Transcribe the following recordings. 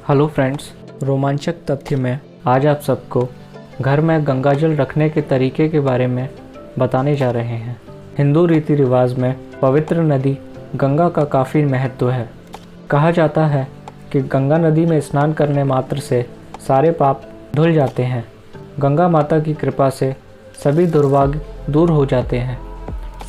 Hello friends, रोमांचक तथ्य में आज आप सबको घर में गंगाजल रखने के तरीके के बारे में बताने जा रहे हैं। हिंदू रीति रिवाज में पवित्र नदी गंगा का काफ़ी महत्व है। कहा जाता है कि गंगा नदी में स्नान करने मात्र से सारे पाप धुल जाते हैं। गंगा माता की कृपा से सभी दुर्भाग्य दूर हो जाते हैं।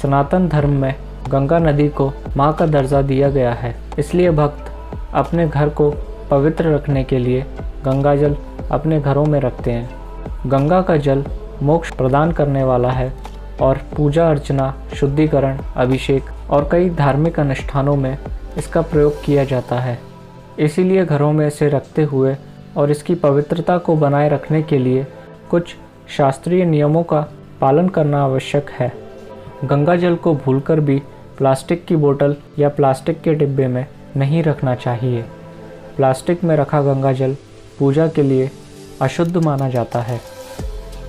सनातन धर्म में गंगा नदी को माँ का दर्जा दिया गया है, इसलिए भक्त अपने घर को पवित्र रखने के लिए गंगाजल अपने घरों में रखते हैं। गंगा का जल मोक्ष प्रदान करने वाला है और पूजा अर्चना, शुद्धिकरण, अभिषेक और कई धार्मिक अनुष्ठानों में इसका प्रयोग किया जाता है। इसीलिए घरों में इसे रखते हुए और इसकी पवित्रता को बनाए रखने के लिए कुछ शास्त्रीय नियमों का पालन करना आवश्यक है। गंगाजल को भूलकर भी प्लास्टिक की बोतल या प्लास्टिक के डिब्बे में नहीं रखना चाहिए। प्लास्टिक में रखा गंगाजल पूजा के लिए अशुद्ध माना जाता है,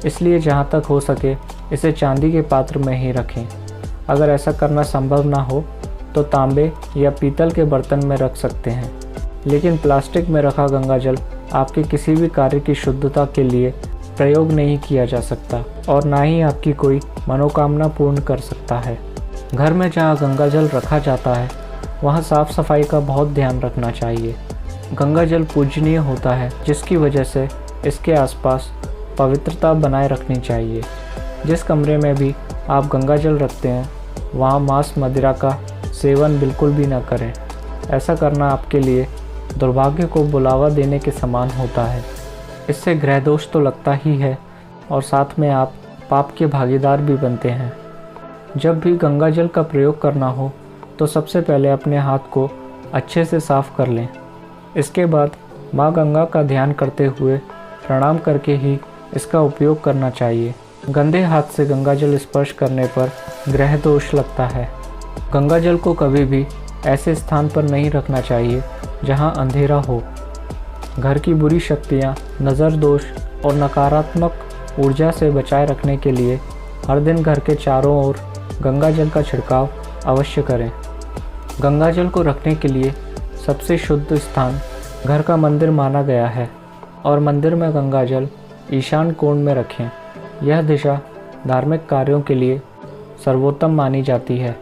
इसलिए जहाँ तक हो सके इसे चांदी के पात्र में ही रखें। अगर ऐसा करना संभव ना हो तो तांबे या पीतल के बर्तन में रख सकते हैं, लेकिन प्लास्टिक में रखा गंगाजल आपके किसी भी कार्य की शुद्धता के लिए प्रयोग नहीं किया जा सकता और ना ही आपकी कोई मनोकामना पूर्ण कर सकता है। घर में जहाँ गंगाजल रखा जाता है वहाँ साफ सफाई का बहुत ध्यान रखना चाहिए। गंगाजल पूजनीय होता है, जिसकी वजह से इसके आसपास पवित्रता बनाए रखनी चाहिए। जिस कमरे में भी आप गंगाजल रखते हैं वहाँ मांस मदिरा का सेवन बिल्कुल भी न करें। ऐसा करना आपके लिए दुर्भाग्य को बुलावा देने के समान होता है। इससे ग्रह दोष तो लगता ही है और साथ में आप पाप के भागीदार भी बनते हैं। जब भी गंगाजल का प्रयोग करना हो तो सबसे पहले अपने हाथ को अच्छे से साफ कर लें। इसके बाद माँ गंगा का ध्यान करते हुए प्रणाम करके ही इसका उपयोग करना चाहिए। गंदे हाथ से गंगाजल स्पर्श करने पर ग्रह दोष लगता है। गंगाजल को कभी भी ऐसे स्थान पर नहीं रखना चाहिए जहाँ अंधेरा हो। घर की बुरी शक्तियाँ, नज़र दोष और नकारात्मक ऊर्जा से बचाए रखने के लिए हर दिन घर के चारों ओर गंगाजल का छिड़काव अवश्य करें। गंगाजल को रखने के लिए सबसे शुद्ध स्थान घर का मंदिर माना गया है और मंदिर में गंगाजल ईशान कोण में रखें। यह दिशा धार्मिक कार्यों के लिए सर्वोत्तम मानी जाती है।